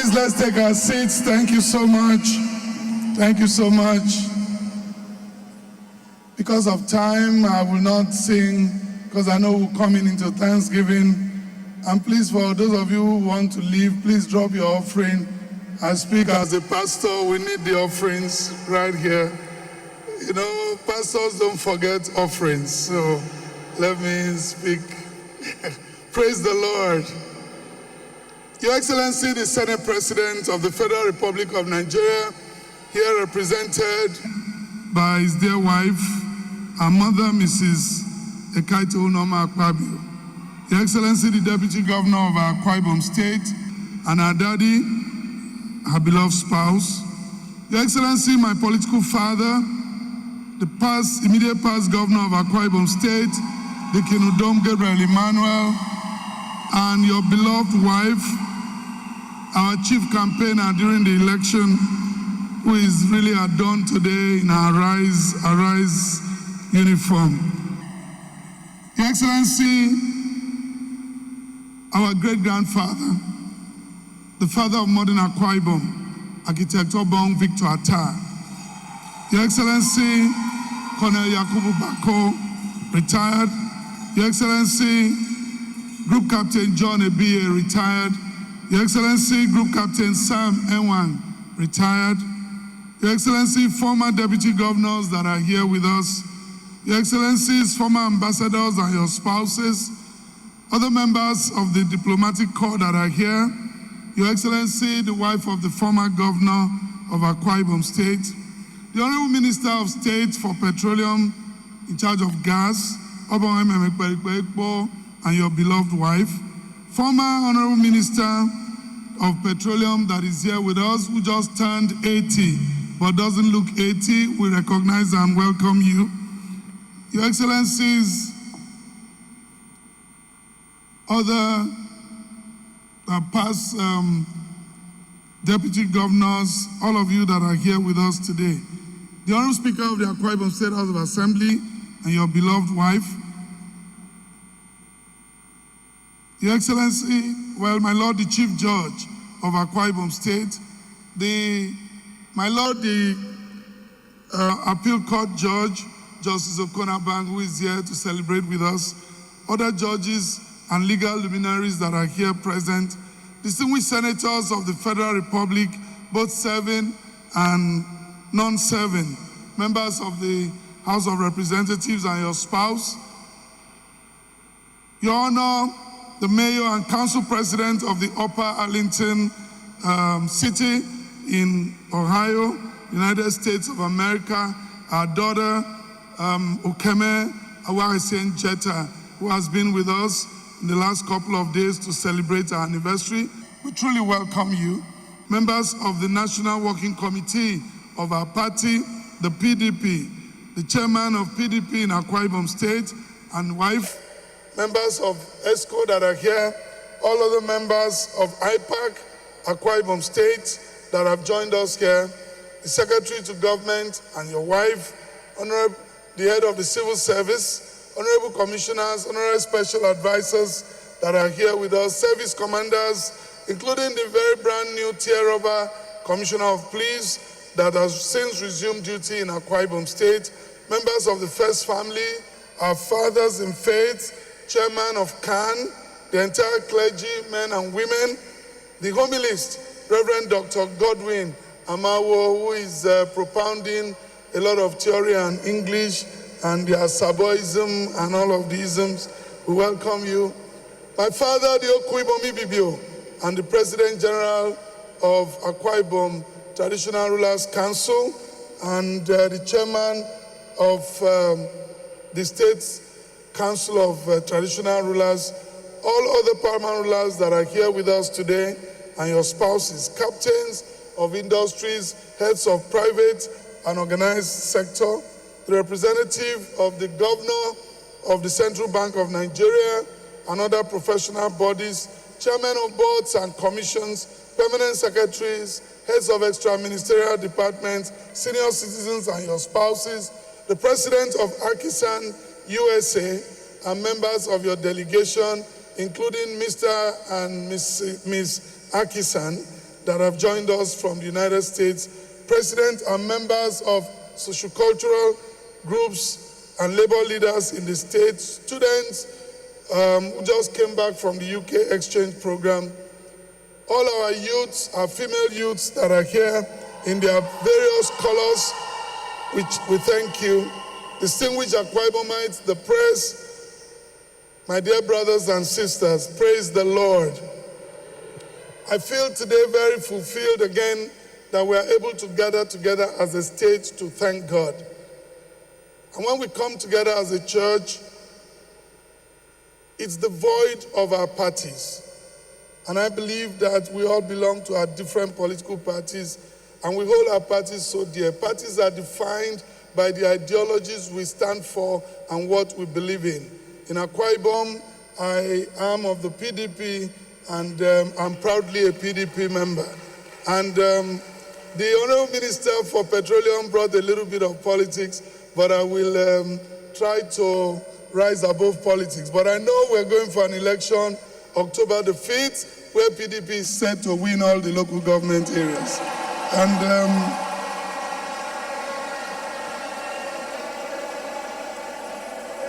Please, let's take our seats. Thank you so much. Thank you so much. Because of time, I will not sing, because I know we're coming into Thanksgiving. And please, for those of you who want to leave, please drop your offering. I speak as a pastor, we need the offerings right here. You know, pastors don't forget offerings, so let me speak. Praise the Lord. Your Excellency, the Senate President of the Federal Republic of Nigeria, here represented by his dear wife, our mother, Mrs. Ekaito Unoma Akpabio. Your Excellency, the Deputy Governor of Akwa Ibom State, and our daddy, her beloved spouse. Your Excellency, my political father, the immediate past Governor of Akwa Ibom State, the Udom Gabriel Emmanuel, and your beloved wife, our chief campaigner during the election, who is really adorned today in our Arise uniform. Your Excellency, our great-grandfather, the father of modern Akwa Ibom, Architect Obong Victor Attah. Your Excellency, Colonel Yakubu Bako, retired. Your Excellency, Group Captain John Ebiye, retired. Your Excellency, Group Captain Sam Enwan, retired. Your Excellency, former Deputy Governors that are here with us. Your Excellencies, former ambassadors and your spouses, other members of the diplomatic corps that are here. Your Excellency, the wife of the former Governor of Akwa Ibom State. The Honorable Minister of State for Petroleum in charge of gas, Obong Emekpe, and your beloved wife. Former Honorable Minister of Petroleum that is here with us, who just turned 80, but doesn't look 80. We recognize and welcome you. Your Excellencies, other past Deputy Governors, all of you that are here with us today. The Honorable Speaker of the Akwa Ibom State House of Assembly and your beloved wife. Your Excellency, well, my Lord, the Chief Judge of Akwa Ibom State, my Lord, the Appeal Court Judge, Justice Okonabang, who is here to celebrate with us, other judges and legal luminaries that are here present, distinguished senators of the Federal Republic, both serving and non-serving, members of the House of Representatives and your spouse, Your Honor, the Mayor and Council President of the Upper Arlington City in Ohio, United States of America, our daughter, Okeme Awarisen Jetta, who has been with us in the last couple of days to celebrate our anniversary. We truly welcome you. Members of the National Working Committee of our party, the PDP, the chairman of PDP in Akwa Ibom State and wife, members of ESCO that are here, all other members of IPAC, Akwa Ibom State that have joined us here, the Secretary to Government and your wife, Honorable, the head of the Civil Service, Honorable Commissioners, Honorable Special Advisors that are here with us, service commanders, including the very brand new Tier Robber Commissioner of Police that has since resumed duty in Akwa Ibom State, members of the First Family, our fathers in faith, Chairman of CAN, the entire clergy, men and women, the homilist, Reverend Dr. Godwin Amawo, who is propounding a lot of theory and English and the Asaboism and all of the isms. We welcome you. My father, the Okuibomi Bibio, and the President General of Akwa Ibom Traditional Rulers Council, and the Chairman of the State's Council of Traditional Rulers, all other paramount rulers that are here with us today, and your spouses, captains of industries, heads of private and organized sector, the representative of the Governor of the Central Bank of Nigeria, and other professional bodies, chairmen of boards and commissions, permanent secretaries, heads of extra-ministerial departments, senior citizens and your spouses, the president of Akisan USA, and members of your delegation, including Mr. and Ms. Akisan, that have joined us from the United States, presidents and members of sociocultural groups and labor leaders in the state, students who just came back from the UK exchange program, all our youths, our female youths that are here in their various colors, which we thank you. Distinguished Akwa Ibomites, the press, my dear brothers and sisters, praise the Lord. I feel today very fulfilled again that we are able to gather together as a state to thank God. And when we come together as a church, it's the void of our parties. And I believe that we all belong to our different political parties, and we hold our parties so dear. Parties are defined by the ideologies we stand for and what we believe in. In Akwa Ibom, I am of the PDP, and I'm proudly a PDP member. And the Honorable Minister for Petroleum brought a little bit of politics, but I will try to rise above politics. But I know we're going for an election October the 5th, where PDP is set to win all the local government areas. And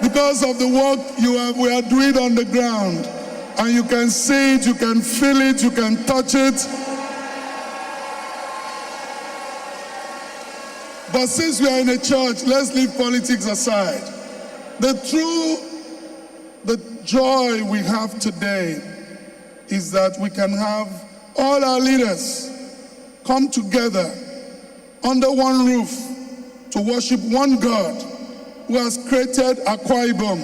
because of the work we are doing on the ground, and you can see it, you can feel it, you can touch it. But since we are in a church, let's leave politics aside. The joy we have today is that we can have all our leaders come together under one roof to worship one God who has created Akwa Ibom,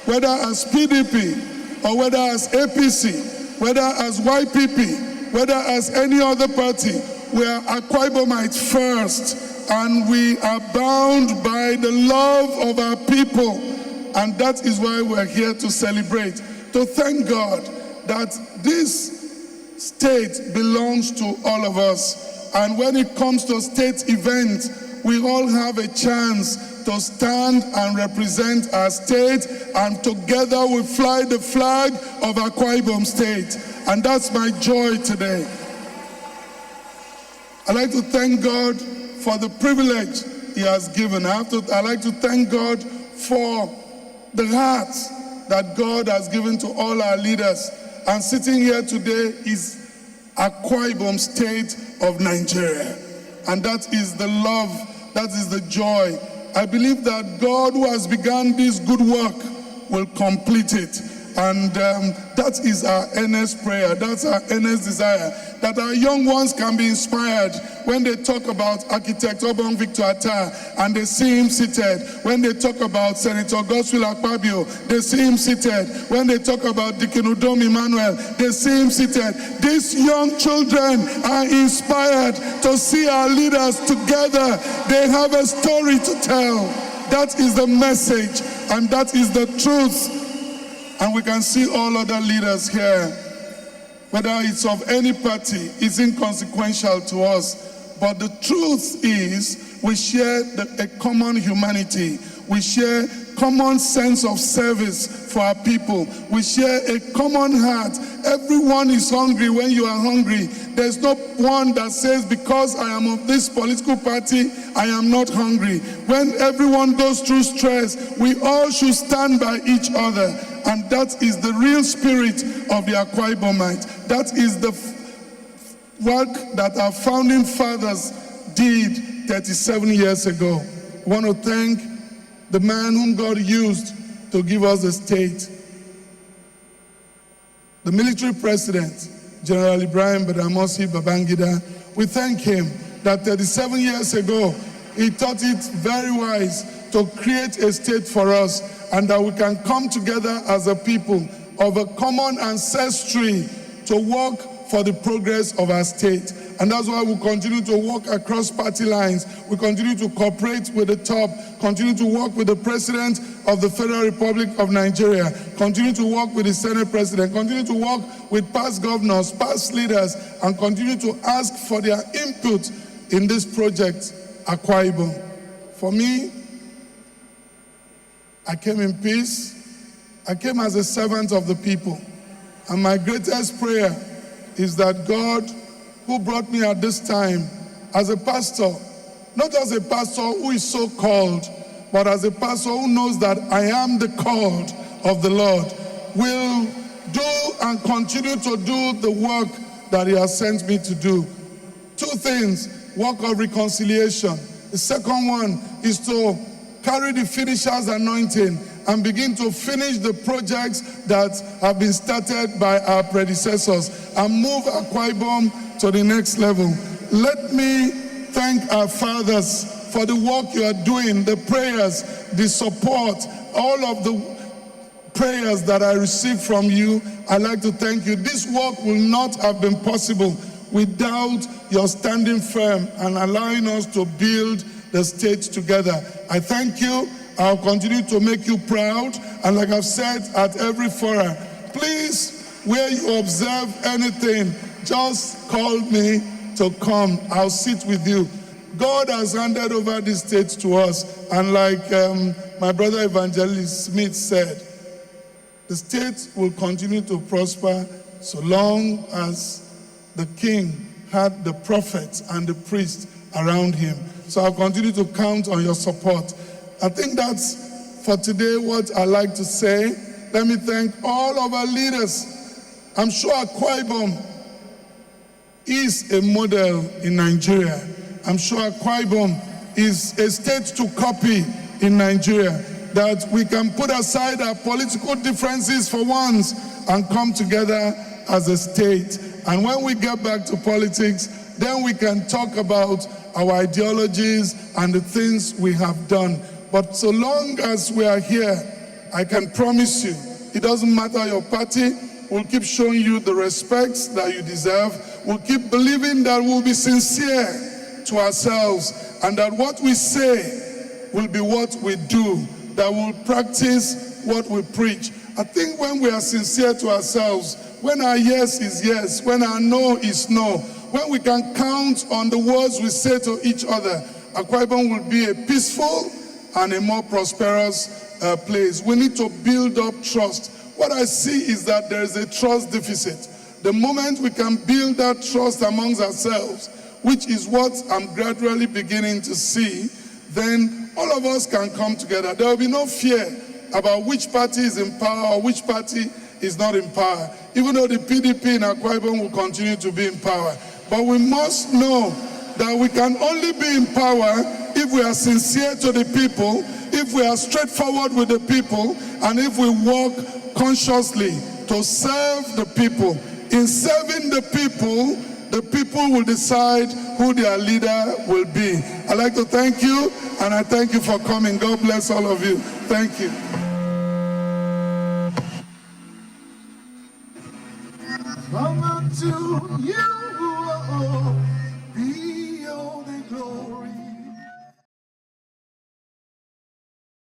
whether as PDP or whether as APC, whether as YPP, whether as any other party. We are Akwa Ibomites first, and we are bound by the love of our people, and that is why we're here to celebrate, to thank God that this state belongs to all of us. And when it comes to state events, we all have a chance to stand and represent our state, and together we fly the flag of Akwa Ibom State. And that's my joy today. I'd like to thank God for the privilege He has given. I'd like to thank God for the heart that God has given to all our leaders. And sitting here today is Akwa Ibom State of Nigeria. And that is the love, that is the joy. I believe that God, who has begun this good work, will complete it. And that is our earnest prayer, that's our earnest desire, that our young ones can be inspired when they talk about Architect Obong Victor Attah and they see him seated. When they talk about Senator Godswill Akpabio, they see him seated. When they talk about Deacon Udom Emmanuel, they see him seated. These young children are inspired to see our leaders together. They have a story to tell. That is the message, and that is the truth. And we can see all other leaders here. Whether it's of any party, it's inconsequential to us. But the truth is, we share a common humanity. We share common sense of service for our people. We share a common heart. Everyone is hungry when you are hungry. There's no one that says, because I am of this political party, I am not hungry. When everyone goes through stress, we all should stand by each other. And that is the real spirit of the Akwa Ibomite. That is the work that our founding fathers did 37 years ago. I want to thank the man whom God used to give us the state. The military president, General Ibrahim Badamasi Babangida, we thank him that 37 years ago, he thought it very wise to create a state for us, and that we can come together as a people of a common ancestry to work for the progress of our state. And that's why we continue to work across party lines. We continue to cooperate with the top, continue to work with the President of the Federal Republic of Nigeria, continue to work with the Senate President, continue to work with past governors, past leaders, and continue to ask for their input in this project, Akwa Ibom. For me, I came in peace. I came as a servant of the people. And my greatest prayer is that God who brought me at this time as a pastor, not as a pastor who is so called, but as a pastor who knows that I am the called of the Lord, will do and continue to do the work that he has sent me to do. Two things: work of reconciliation. The second one is to carry the finisher's anointing and begin to finish the projects that have been started by our predecessors and move Akwa Ibom to the next level. Let me thank our fathers for the work you are doing, the prayers, the support, all of the prayers that I received from you. I'd like to thank you. This work will not have been possible without your standing firm and allowing us to build the state together. I thank you. I'll continue to make you proud. And like I've said at every forum, please, where you observe anything, just call me to come. I'll sit with you. God has handed over this state to us. And like my brother Evangelist Smith said, the state will continue to prosper so long as the king had the prophets and the priests around him. So I'll continue to count on your support. I think that's for today what I like to say. Let me thank all of our leaders. I'm sure Akwa Ibom is a model in Nigeria. I'm sure Akwa Ibom is a state to copy in Nigeria, that we can put aside our political differences for once and come together as a state. And when we get back to politics, then we can talk about our ideologies and the things we have done. But so long as we are here, I can promise you, it doesn't matter your party, we'll keep showing you the respect that you deserve. We'll keep believing that we'll be sincere to ourselves and that what we say will be what we do, that we'll practice what we preach. I think when we are sincere to ourselves, when our yes is yes, when our no is no, when we can count on the words we say to each other, Akwa Ibom will be a peaceful and a more prosperous place. We need to build up trust. What I see is that there is a trust deficit. The moment we can build that trust amongst ourselves, which is what I'm gradually beginning to see, then all of us can come together. There will be no fear about which party is in power or which party is not in power, even though the PDP in Akwa Ibom will continue to be in power. But we must know that we can only be in power if we are sincere to the people, if we are straightforward with the people, and if we work consciously to serve the people. In serving the people will decide who their leader will be. I'd like to thank you, and I thank you for coming. God bless all of you. Thank you. Come unto you.